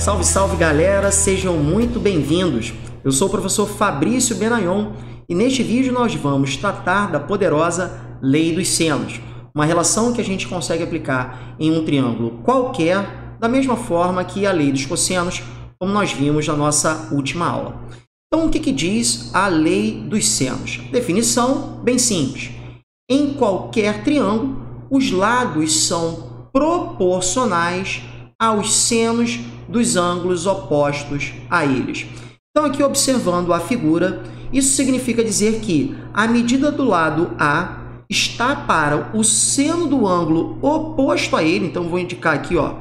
Salve, salve galera, sejam muito bem-vindos. Eu sou o professor Fabrício Benayon e neste vídeo nós vamos tratar da poderosa lei dos senos, uma relação que a gente consegue aplicar em um triângulo qualquer, da mesma forma que a lei dos cossenos, como nós vimos na nossa última aula. Então, o que diz a lei dos senos? Definição bem simples. Em qualquer triângulo, os lados são proporcionais aos senos dos ângulos opostos a eles. Então, aqui observando a figura, isso significa dizer que a medida do lado A está para o seno do ângulo oposto a ele. Então, vou indicar aqui, ó,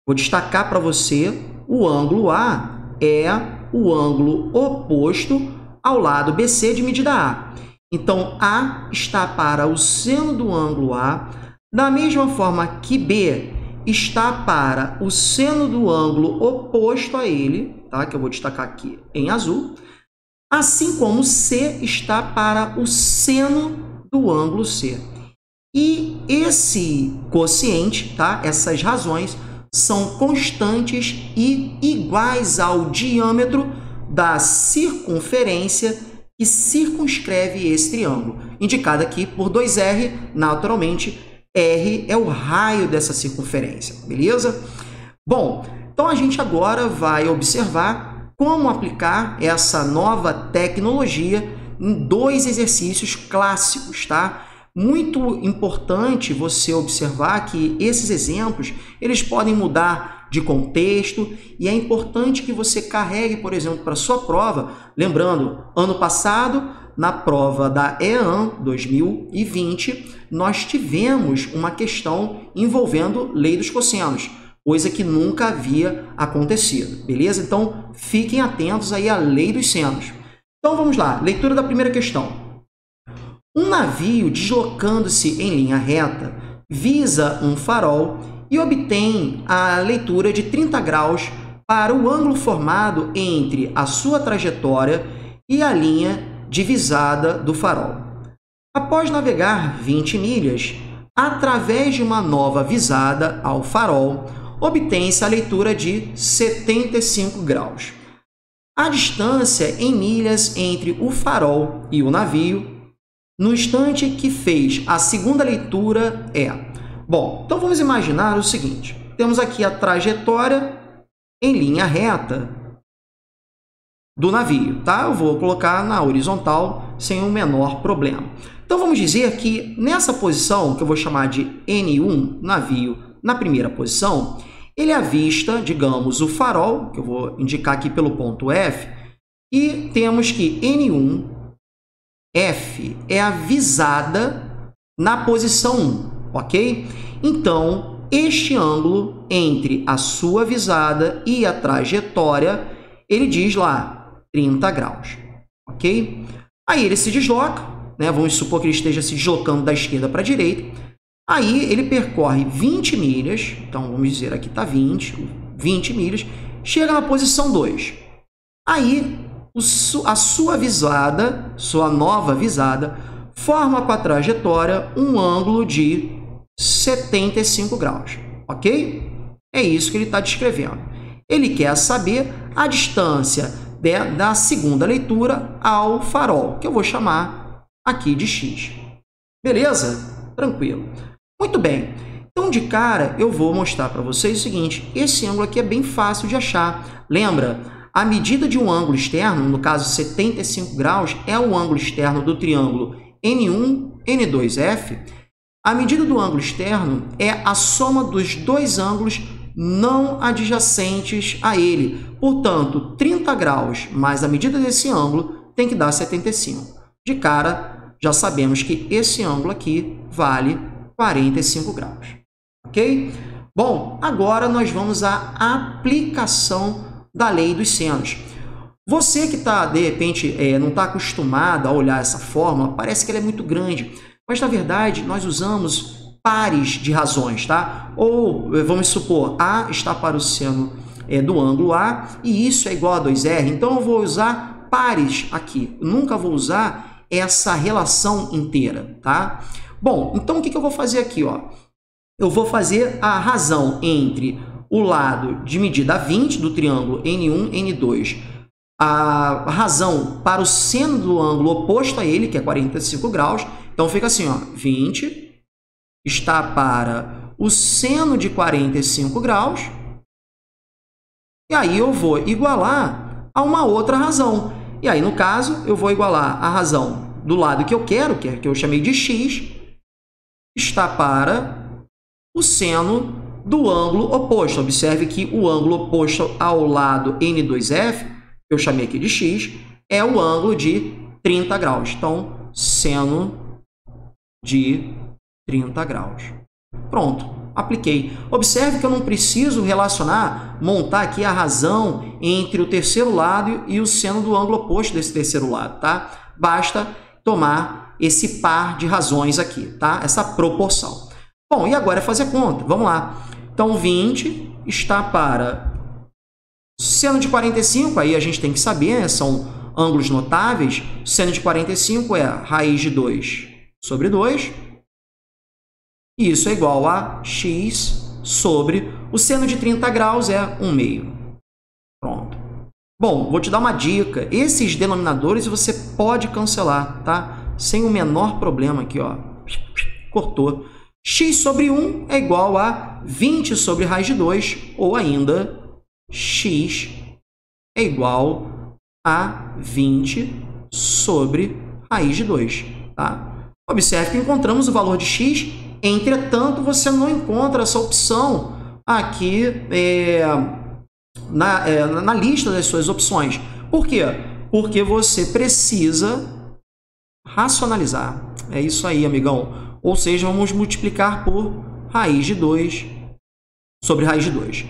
vou destacar para você, o ângulo A é o ângulo oposto ao lado BC de medida A. Então, A está para o seno do ângulo A, da mesma forma que B está para o seno do ângulo oposto a ele, tá? Que eu vou destacar aqui em azul, assim como C está para o seno do ângulo C. E esse quociente, tá? Essas razões são constantes e iguais ao diâmetro da circunferência que circunscreve esse triângulo, indicado aqui por 2R, naturalmente, R é o raio dessa circunferência, beleza? Bom, então a gente agora vai observar como aplicar essa nova tecnologia em dois exercícios clássicos, tá? Muito importante você observar que esses exemplos, eles podem mudar de contexto e é importante que você carregue, por exemplo, para a sua prova. Lembrando, ano passado, na prova da EAN 2020, nós tivemos uma questão envolvendo lei dos cossenos, coisa que nunca havia acontecido, beleza? Então, fiquem atentos aí à lei dos senos. Então, vamos lá, leitura da primeira questão. Um navio deslocando-se em linha reta visa um farol e obtém a leitura de 30 graus para o ângulo formado entre a sua trajetória e a linha divisada do farol. Após navegar 20 milhas, através de uma nova visada ao farol, obtém-se a leitura de 75 graus. A distância em milhas entre o farol e o navio, no instante que fez a segunda leitura, é... Bom, então vamos imaginar o seguinte. Temos aqui a trajetória em linha reta do navio, tá? Eu vou colocar na horizontal sem o menor problema. Então, vamos dizer que nessa posição, que eu vou chamar de N1, navio na primeira posição, ele avista, digamos, o farol, que eu vou indicar aqui pelo ponto F, e temos que N1, F é a visada na posição 1, ok? Então, este ângulo entre a sua visada e a trajetória, ele diz lá 30 graus, ok? Aí ele se desloca, né? Vamos supor que ele esteja se deslocando da esquerda para a direita. Aí ele percorre 20 milhas, então vamos dizer aqui está 20 milhas, chega na posição 2. Aí a sua visada, sua nova visada, forma com a trajetória um ângulo de 75 graus, ok? É isso que ele está descrevendo. Ele quer saber a distância da segunda leitura ao farol, que eu vou chamar aqui de X. Beleza? Tranquilo. Muito bem. Então, de cara, eu vou mostrar para vocês o seguinte. Esse ângulo aqui é bem fácil de achar. Lembra? A medida de um ângulo externo, no caso 75 graus, é o ângulo externo do triângulo N1, N2F. A medida do ângulo externo é a soma dos dois ângulos não adjacentes a ele. Portanto, 30 graus mais a medida desse ângulo tem que dar 75. De cara, já sabemos que esse ângulo aqui vale 45 graus. Ok? Bom, agora nós vamos à aplicação da lei dos senos. Você que está, de repente, não está acostumado a olhar essa fórmula, parece que ela é muito grande, mas, na verdade, nós usamos pares de razões, tá? Ou, vamos supor, A está para o seno do ângulo A e isso é igual a 2R, então eu vou usar pares aqui. Eu nunca vou usar essa relação inteira, tá? Bom, então o que eu vou fazer aqui, ó? Eu vou fazer a razão entre o lado de medida 20 do triângulo N1, N2, a razão para o seno do ângulo oposto a ele, que é 45 graus. Então, fica assim, ó, 20 está para o seno de 45 graus. E aí eu vou igualar a uma outra razão. E aí, no caso, eu vou igualar a razão do lado que eu quero, que eu chamei de x, está para o seno do ângulo oposto. Observe que o ângulo oposto ao lado N2F, que eu chamei aqui de x, é o ângulo de 30 graus. Então, seno de 30 graus. Pronto, apliquei. Observe que eu não preciso montar aqui a razão entre o terceiro lado e o seno do ângulo oposto desse terceiro lado, tá? Basta tomar esse par de razões aqui, tá? Essa proporção. Bom, e agora é fazer a conta. Vamos lá. Então, 20 está para seno de 45, aí a gente tem que saber, né? São ângulos notáveis. Seno de 45 é raiz de 2 sobre 2. E isso é igual a x sobre o seno de 30 graus é 1/2. Pronto. Bom, vou te dar uma dica. Esses denominadores você pode cancelar, tá? Sem o menor problema aqui, ó. Cortou. X sobre 1 é igual a 20 sobre raiz de 2, ou ainda x é igual a 20 sobre raiz de 2, tá? Observe que encontramos o valor de x, entretanto, você não encontra essa opção aqui na lista das suas opções. Por quê? Porque você precisa racionalizar. É isso aí, amigão. Ou seja, vamos multiplicar por raiz de 2 sobre raiz de 2.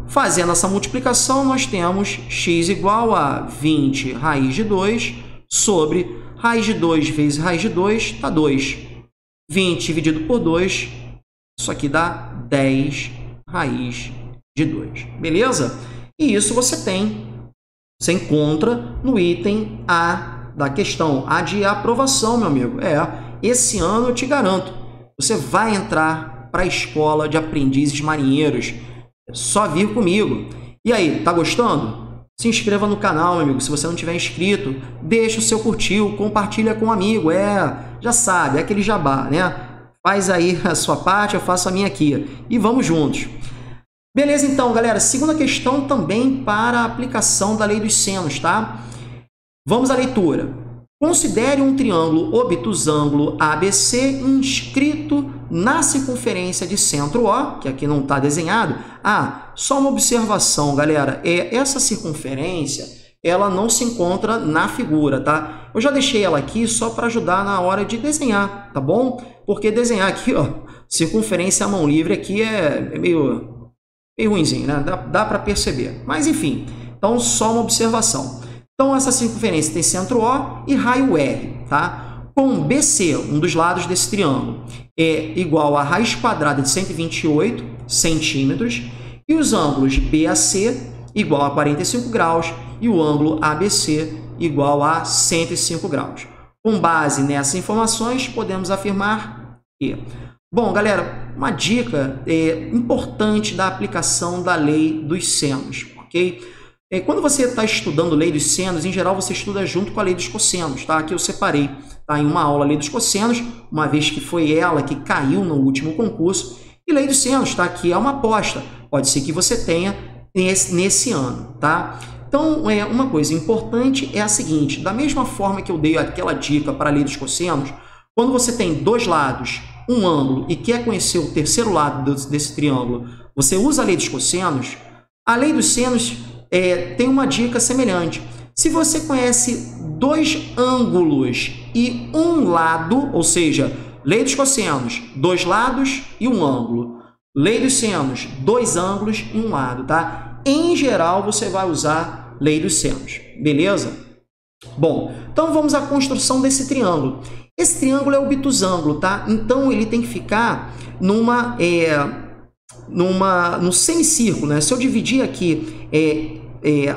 Fazendo essa multiplicação, nós temos x igual a 20 raiz de 2 sobre raiz de 2 vezes raiz de 2 dá 2. 20 dividido por 2, isso aqui dá 10 raiz de 2. Beleza? E isso você encontra no item A da questão. A de aprovação, meu amigo. Esse ano eu te garanto, você vai entrar para a escola de aprendizes marinheiros. É só vir comigo. E aí, tá gostando? Se inscreva no canal, meu amigo. Se você não tiver inscrito, deixa o seu curtir, compartilha com um amigo. Já sabe, é aquele jabá, né? Faz aí a sua parte, eu faço a minha aqui. E vamos juntos. Beleza, então, galera. Segunda questão também para a aplicação da lei dos senos, tá? Vamos à leitura. Considere um triângulo obtusângulo ABC inscrito na circunferência de centro O, que aqui não está desenhado. Só uma observação, galera. Essa circunferência, ela não se encontra na figura, tá? Eu já deixei ela aqui só para ajudar na hora de desenhar, tá bom? Porque desenhar aqui, ó, circunferência à mão livre aqui é meio ruimzinho, né? Dá para perceber. Mas, enfim, então só uma observação. Então, essa circunferência tem centro O e raio R, tá? Com BC, um dos lados desse triângulo, é igual a raiz quadrada de 128 centímetros, e os ângulos BAC igual a 45 graus e o ângulo ABC igual a 105 graus. Com base nessas informações, podemos afirmar que... Bom, galera, uma dica importante da aplicação da lei dos senos, ok? Quando você está estudando lei dos senos, em geral você estuda junto com a lei dos cossenos, tá? Aqui eu separei, tá? Em uma aula a lei dos cossenos, uma vez que foi ela que caiu no último concurso, e lei dos senos, tá? Que é uma aposta, pode ser que você tenha nesse ano, tá? Então, uma coisa importante é a seguinte, da mesma forma que eu dei aquela dica para a lei dos cossenos, quando você tem dois lados, um ângulo, e quer conhecer o terceiro lado desse triângulo, você usa a lei dos cossenos. A lei dos senos tem uma dica semelhante. Se você conhece dois ângulos e um lado, ou seja, lei dos cossenos, dois lados e um ângulo. Lei dos senos, dois ângulos e um lado, tá? Em geral, você vai usar lei dos senos, beleza? Bom, então vamos à construção desse triângulo. Esse triângulo é obtusângulo, tá? Então, ele tem que ficar num semicírculo, né? Se eu dividir aqui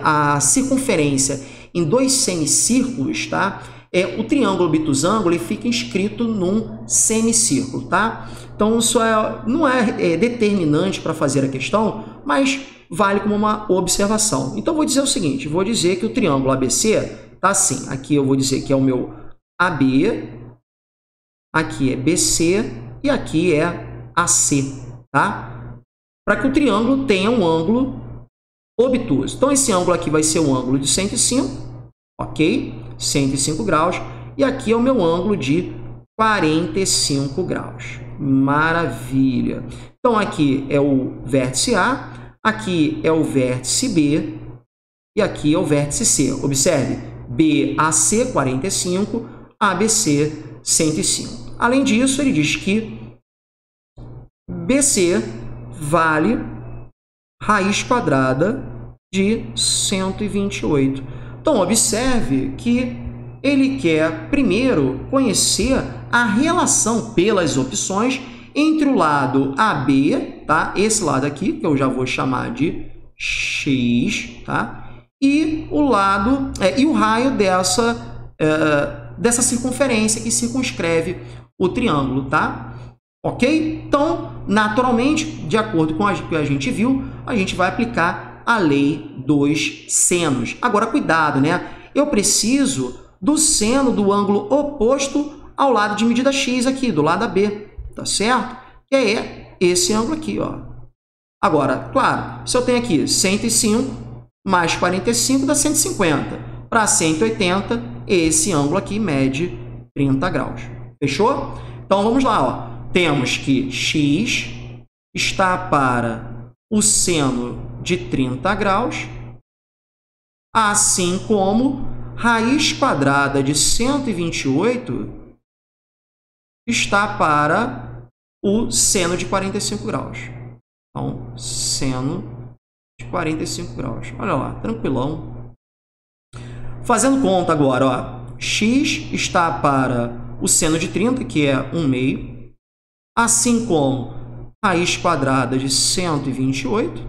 a circunferência em dois semicírculos, tá? O triângulo obtusângulo ele fica inscrito num semicírculo, tá? Então, isso não é determinante para fazer a questão, mas vale como uma observação. Então, vou dizer o seguinte, vou dizer que o triângulo ABC está assim. Aqui eu vou dizer que é o meu AB, aqui é BC e aqui é AC, tá? Para que o triângulo tenha um ângulo obtuso. Então, esse ângulo aqui vai ser o ângulo de 105, ok? 105 graus. E aqui é o meu ângulo de 45 graus. Maravilha! Então, aqui é o vértice A, aqui é o vértice B e aqui é o vértice C. Observe, BAC 45, ABC 105. Além disso, ele diz que BC vale raiz quadrada de 128. Então, observe que ele quer primeiro conhecer a relação pelas opções entre o lado AB, tá? Esse lado aqui, que eu já vou chamar de X, tá? E o lado e o raio dessa circunferência que circunscreve o triângulo, tá? Ok? Então, naturalmente, de acordo com o que a gente viu, a gente vai aplicar a lei dos senos. Agora, cuidado, né? Eu preciso do seno do ângulo oposto ao lado de medida x aqui, do lado AB, tá certo? Que é esse ângulo aqui, ó. Agora, claro, se eu tenho aqui 105 mais 45 dá 150. Para 180, esse ângulo aqui mede 30 graus. Fechou? Então, vamos lá, ó. Temos que x está para o seno de 30 graus, assim como raiz quadrada de 128 está para o seno de 45 graus. Então, seno de 45 graus. Olha lá, tranquilão. Fazendo conta agora, ó, x está para o seno de 30, que é 1/2, assim como raiz quadrada de 128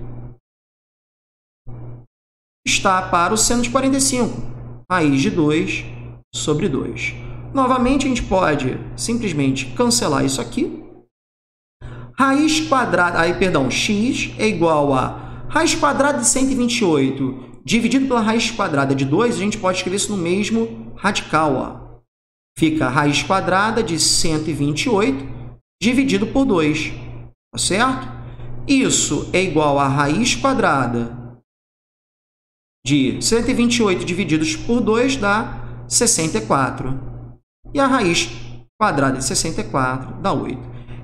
está para o seno de 45, raiz de 2 sobre 2. Novamente, a gente pode simplesmente cancelar isso aqui. Raiz quadrada, x é igual a raiz quadrada de 128 dividido pela raiz quadrada de 2, a gente pode escrever isso no mesmo radical, ó. Fica raiz quadrada de 128 dividido por 2, tá certo? Isso é igual a raiz quadrada de 128 divididos por 2 dá 64. E a raiz quadrada de 64 dá 8.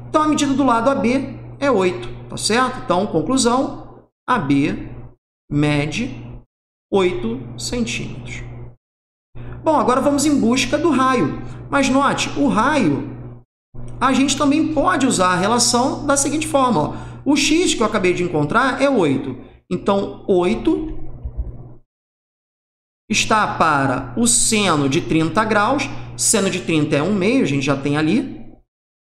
Então, a medida do lado AB é 8, tá certo? Então, conclusão, AB mede 8 centímetros. Bom, agora vamos em busca do raio. Mas note, o raio, a gente também pode usar a relação da seguinte forma, ó. O x que eu acabei de encontrar é 8. Então, 8 está para o seno de 30 graus. Seno de 30 é 1/2, a gente já tem ali.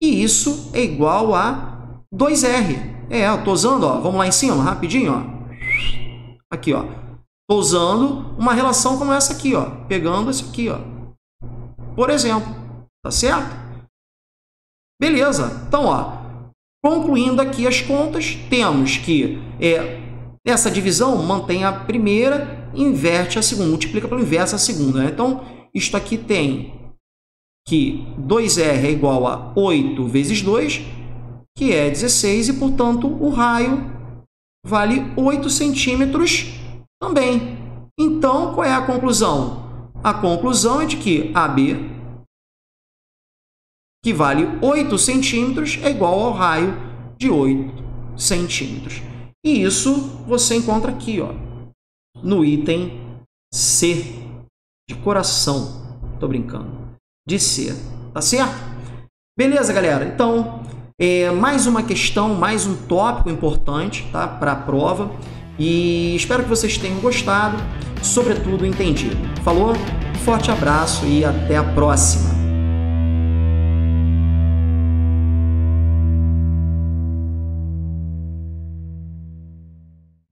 E isso é igual a 2R. Eu estou usando, ó, vamos lá em cima, rapidinho. Ó. Aqui, ó. Estou usando uma relação como essa aqui, ó, pegando isso aqui, ó. Por exemplo, tá certo? Beleza. Então, ó, concluindo aqui as contas, temos que essa divisão mantém a primeira, inverte a segunda, multiplica pelo inverso a segunda, né? Então, isto aqui tem que 2R é igual a 8 vezes 2, que é 16, e, portanto, o raio vale 8 centímetros também. Então, qual é a conclusão? A conclusão é de que AB, que vale 8 centímetros, é igual ao raio de 8 centímetros. E isso você encontra aqui, ó, no item C, de coração. Estou brincando. De C, tá certo? Beleza, galera? Então, mais uma questão, mais um tópico importante, tá, para a prova. E espero que vocês tenham gostado, sobretudo entendido. Falou? Forte abraço e até a próxima!